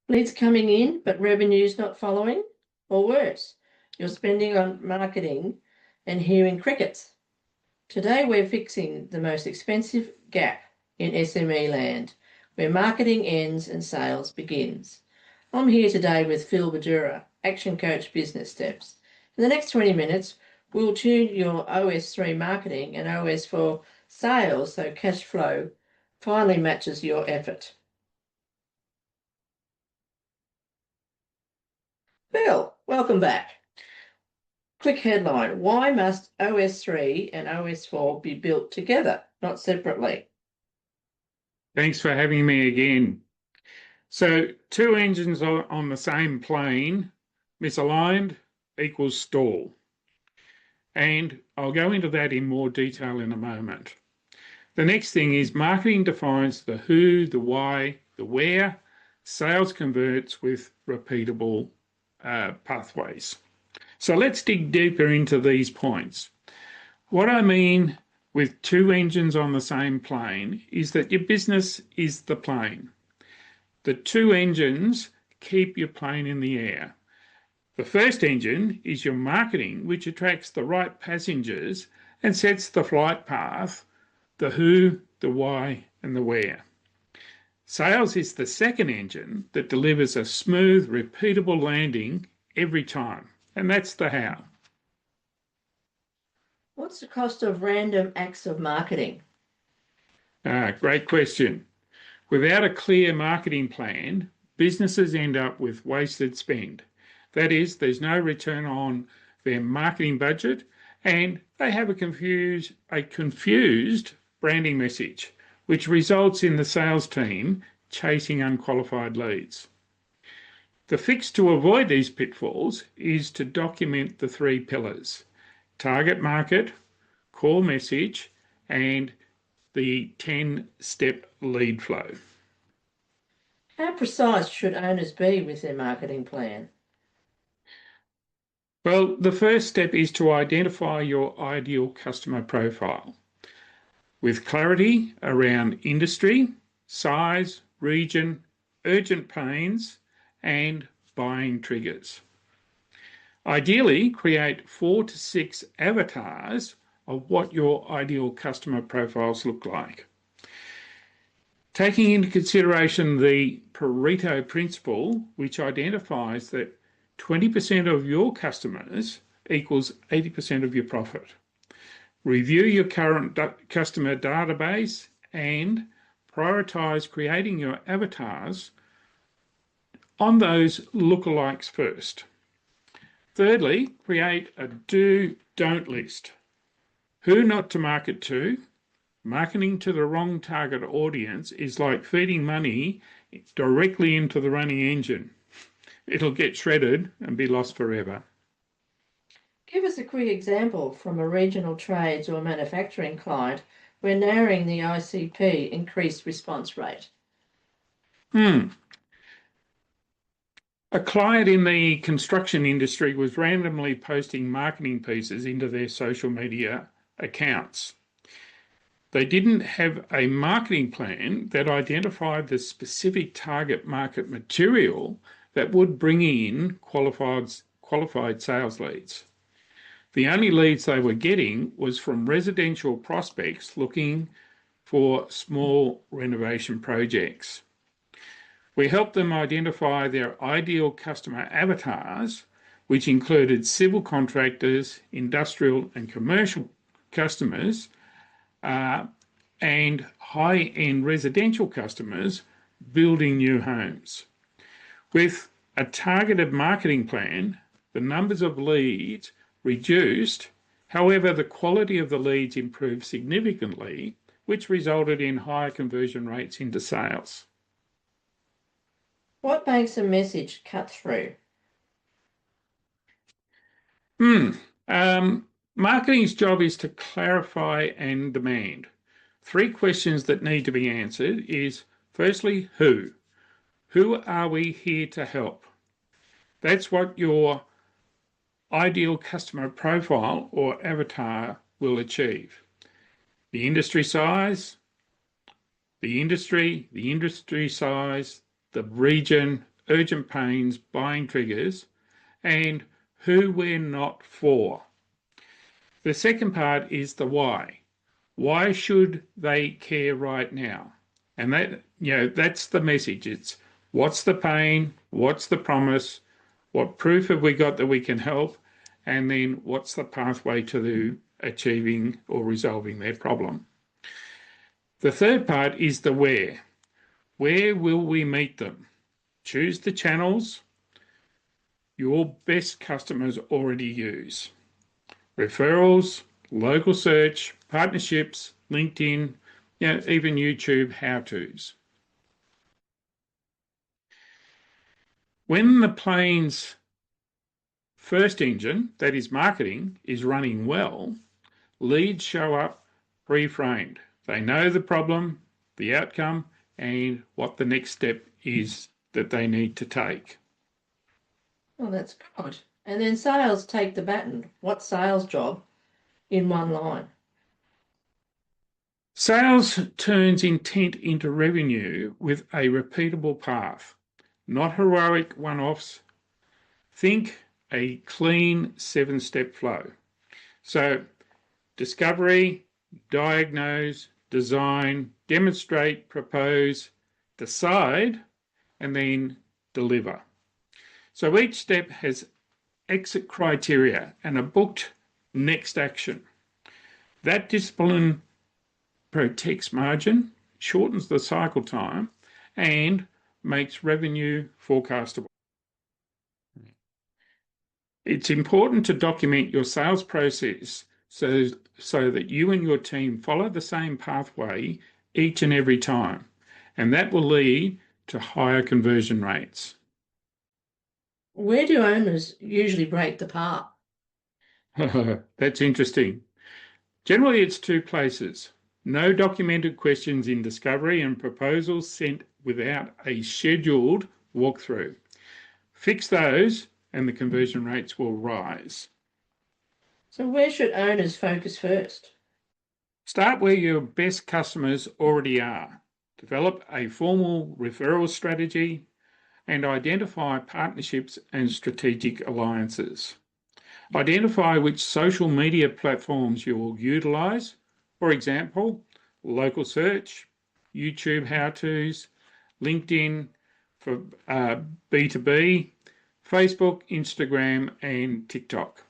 Leads coming in, but revenue's not following? Or worse, you're spending on marketing and hearing crickets. Today, we're fixing the most expensive gap in SME land, where marketing ends and sales begins. I'm here today with Phil Badura, Action Coach Business Steps. In the next 20 minutes, we'll tune your OS3 Marketing and OS4 Sales so Cashflow finally matches your effort. Phil, welcome back. Quick headline: why must OS3 and OS4 be built together, not separately? Thanks for having me again. So, two engines on the same plane, misaligned equals stall. And I'll go into that in more detail in a moment. The next thing is marketing defines the who, the why, the where. Sales converts with repeatable pathways. So let's dig deeper into these points. What I mean with two engines on the same plane is that your business is the plane. The two engines keep your plane in the air. The first engine is your marketing, which attracts the right passengers and sets the flight path, the who, the why, and the where. Sales is the second engine that delivers a smooth, repeatable landing every time, and that's the how. What's the cost of random acts of marketing? Great question. Without a clear marketing plan, businesses end up with wasted spend. That is, there's no return on their marketing budget, and they have a confused branding message, which results in the sales team chasing unqualified leads. The fix to avoid these pitfalls is to document the three pillars: target market, core message, and the 10-step lead flow. How precise should owners be with their marketing plan? Well, the first step is to identify your ideal customer profile with clarity around industry, size, region, urgent pains, and buying triggers. Ideally, create 4 to 6 avatars of what your ideal customer profiles look like. Taking into consideration the Pareto principle, which identifies that 20% of your customers equals 80% of your profit. Review your current customer database and prioritize creating your avatars on those lookalikes first. Thirdly, create a do-don't list. Who not to market to. Marketing to the wrong target audience is like feeding money directly into the running engine. It'll get shredded and be lost forever. Give us a quick example from a regional trades or manufacturing client where narrowing the ICP increased response rate. A client in the construction industry was randomly posting marketing pieces into their social media accounts. They didn't have a marketing plan that identified the specific target market material that would bring in qualified sales leads. The only leads they were getting was from residential prospects looking for small renovation projects. We helped them identify their ideal customer avatars, which included civil contractors, industrial and commercial customers, and high-end residential customers building new homes. With a targeted marketing plan, the numbers of leads reduced. However, the quality of the leads improved significantly, which resulted in higher conversion rates into sales. What makes a message cut through? Marketing's job is to clarify and demand. 3 questions that need to be answered is, firstly, who? Who are we here to help? That's what your ideal customer profile or avatar will achieve. The industry size, the industry size, the region, urgent pains, buying triggers, and who we're not for. The second part is the why. Why should they care right now? And that's the message. It's what's the pain, what's the promise, what proof have we got that we can help, and then what's the pathway to achieving or resolving their problem. The third part is the where. Where will we meet them? Choose the channels your best customers already use. Referrals, local search, partnerships, LinkedIn, even YouTube how-tos. When the plane's first engine, that is marketing, is running well, leads show up pre-framed. They know the problem, the outcome, and what the next step is that they need to take. Well, that's good. And then sales take the baton. What sales job in one line? Sales turns intent into revenue with a repeatable path, not heroic one-offs. Think a clean 7-step flow. So discovery, diagnose, design, demonstrate, propose, decide, and then deliver. So each step has exit criteria and a booked next action. That discipline protects margin, shortens the cycle time, and makes revenue forecastable. It's important to document your sales process so that you and your team follow the same pathway each and every time, and that will lead to higher conversion rates. Where do owners usually break the part? That's interesting. Generally, it's 2 places. No documented questions in discovery and proposals sent without a scheduled walkthrough. Fix those and the conversion rates will rise. So where should owners focus first? Start where your best customers already are. Develop a formal referral strategy and identify partnerships and strategic alliances. Identify which social media platforms you will utilize. For example, local search, YouTube how-tos, LinkedIn for B2B, Facebook, Instagram, and TikTok.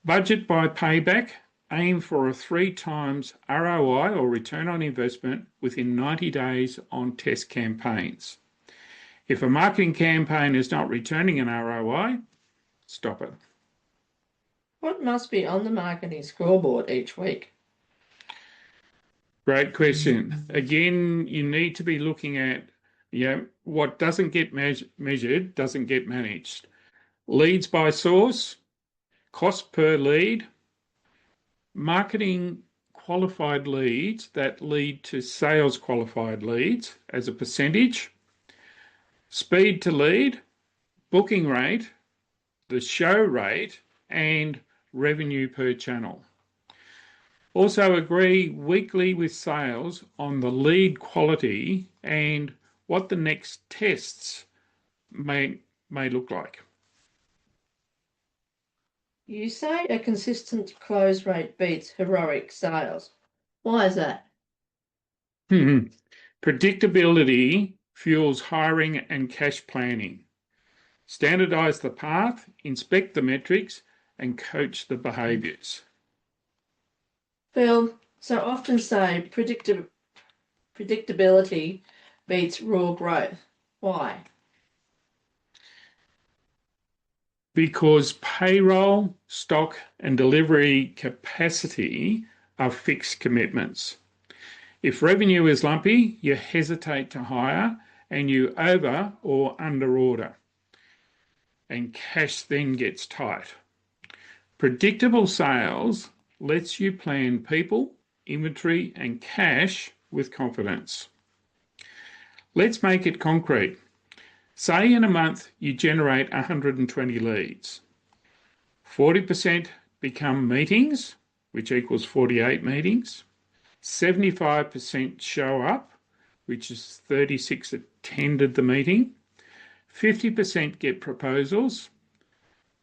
Budget by payback. Aim for a 3 times ROI or return on investment within 90 days on test campaigns. If a marketing campaign is not returning an ROI, stop it. What must be on the marketing scoreboard each week? Great question. Again, you need to be looking at what doesn't get measured doesn't get managed. Leads by source, cost per lead, marketing qualified leads that lead to sales qualified leads as a percentage, speed to lead, booking rate, the show rate, and revenue per channel. Also agree weekly with sales on the lead quality and what the next tests may look like. You say a consistent close rate beats heroic sales. Why is that? Predictability fuels hiring and cash planning. Standardize the path, inspect the metrics, and coach the behaviours. Phil, so often say predictability beats raw growth. Why? Because payroll, stock, and delivery capacity are fixed commitments. If revenue is lumpy, you hesitate to hire and you over or under order, and cash then gets tight. Predictable sales lets you plan people, inventory, and cash with confidence. Let's make it concrete. Say in a month you generate 120 leads. 40% become meetings, which equals 48 meetings. 75% show up, which is 36 attended the meeting. 50% get proposals,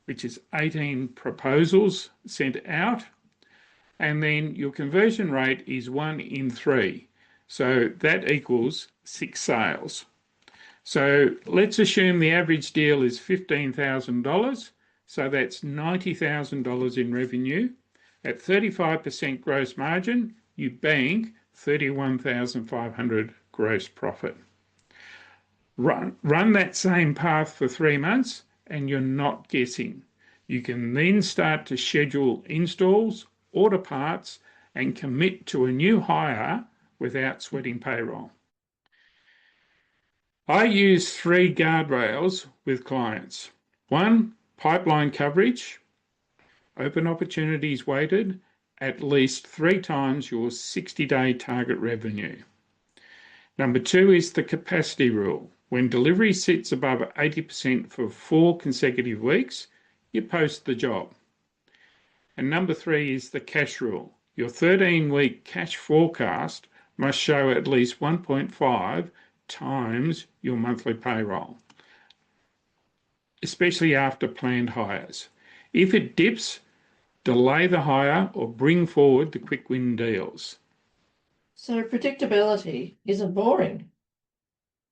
which is 18 proposals sent out, and then your conversion rate is 1 in 3. So that equals 6 sales. So let's assume the average deal is $15,000. So that's $90,000 in revenue. At 35% gross margin, you bank $31,500 gross profit. Run that same path for 3 months and you're not guessing. You can then start to schedule installs, order parts, and commit to a new hire without sweating payroll. I use 3 guardrails with clients. 1, pipeline coverage, open opportunities weighted at least 3 times your 60-day target revenue. Number 2 is the capacity rule. When delivery sits above 80% for 4 consecutive weeks, you post the job. And number 3 is the cash rule. Your 13-week cash forecast must show at least 1.5 times your monthly payroll, especially after planned hires. If it dips, delay the hire or bring forward the quick win deals. So predictability isn't boring.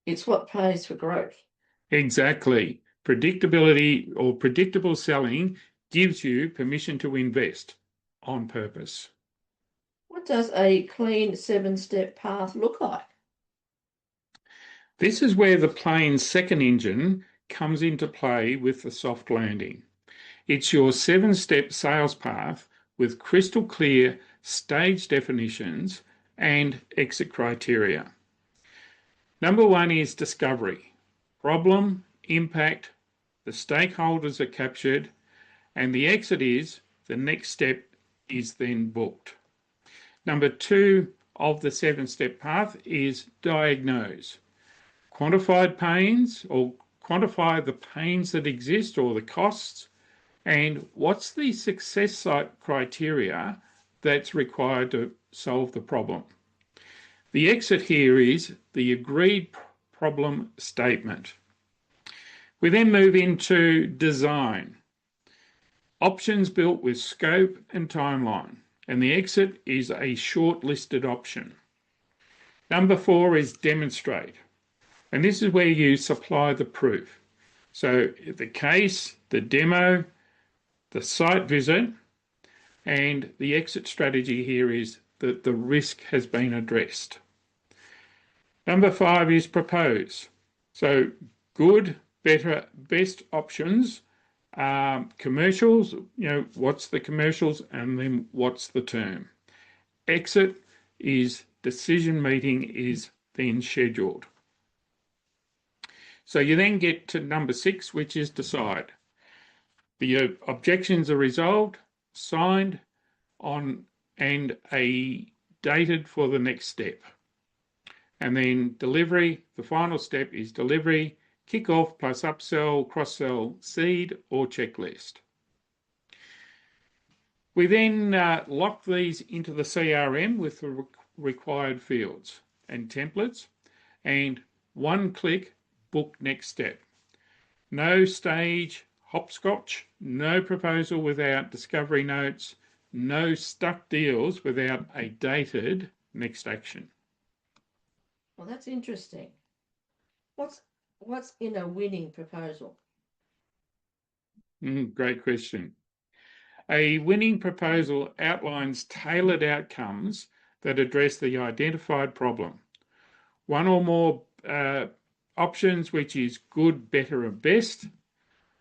It's what pays for growth. Exactly. Predictability or predictable selling gives you permission to invest on purpose. What does a clean 7-step path look like? This is where the plane second engine comes into play with the soft landing. It's your 7-step sales path with crystal clear stage definitions and exit criteria. Number 1 is discovery. Problem, impact, the stakeholders are captured, and the exit is the next step is then booked. Number 2 of the 7-step path is diagnose. Quantified pains or quantify the pains that exist or the costs, and what's the success criteria that's required to solve the problem. The exit here is the agreed problem statement. We then move into design. Options built with scope and timeline, and the exit is a shortlisted option. Number 4 is demonstrate, and this is where you supply the proof. So the case, the demo, the site visit, and the exit strategy here is that the risk has been addressed. Number 5 is propose. So good, better, best options, commercials, what's the commercials and then what's the term. Exit is decision meeting is then scheduled. So you then get to number 6, which is decide. The objections are resolved, signed on, and dated for the next step. And then delivery, the final step is delivery, kick-off plus upsell, cross-sell, seed or checklist. We then lock these into the CRM with the required fields and templates, and one click, book next step. No stage hopscotch, no proposal without discovery notes, no stuck deals without a dated next action. Well, that's interesting. What's in a winning proposal? Great question. A winning proposal outlines tailored outcomes that address the identified problem. One or more options, which is good, better, or best,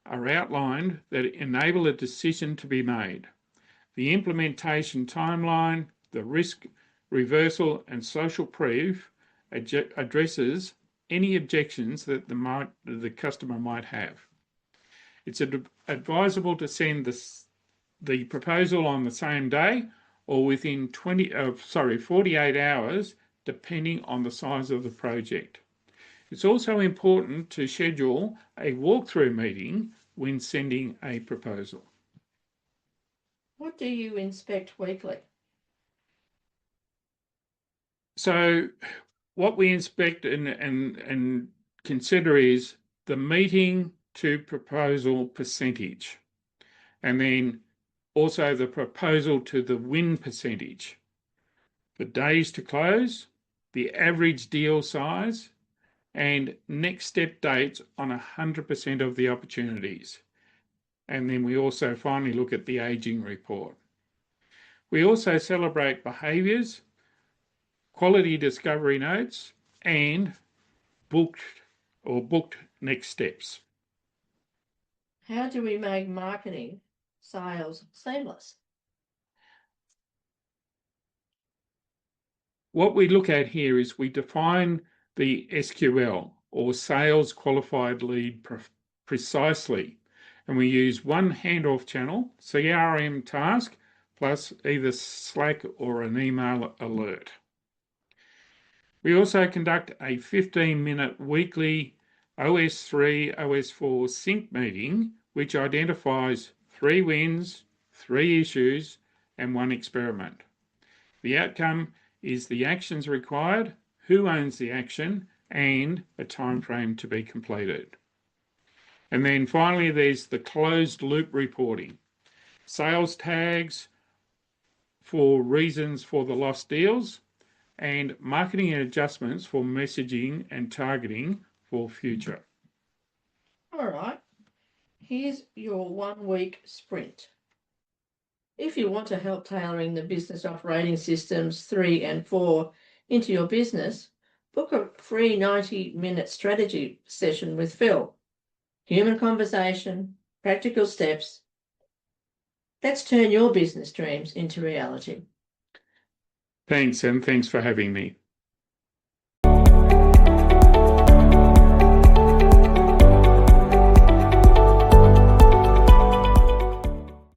are outlined that enable a decision to be made. The implementation timeline, the risk reversal, and social proof addresses any objections that the customer might have. It's advisable to send the proposal on the same day or within 48 hours, depending on the size of the project. It's also important to schedule a walkthrough meeting when sending a proposal. What do you inspect weekly? So what we inspect and consider is the meeting to proposal percentage, and then also the proposal to the win percentage, the days to close, the average deal size, and next step dates on 100% of the opportunities. And then we also finally look at the aging report. We also celebrate behaviours, quality discovery notes, and booked next steps. How do we make marketing sales seamless? What we look at here is we define the SQL, or sales qualified lead, precisely, and we use one handoff channel, CRM task, plus either Slack or an email alert. We also conduct a 15-minute weekly OS3 OS4 sync meeting, which identifies 3 wins, 3 issues, and 1 experiment. The outcome is the actions required, who owns the action, and a time frame to be completed. And then finally, there's the closed loop reporting. Sales tags for reasons for the lost deals, and marketing adjustments for messaging and targeting for future. All right, here's your 1-week sprint. If you want to help tailoring the business operating systems 3 and 4 into your business, book a free 90-minute strategy session with Phil. Human conversation, practical steps. Let's turn your business dreams into reality. Thanks, and thanks for having me.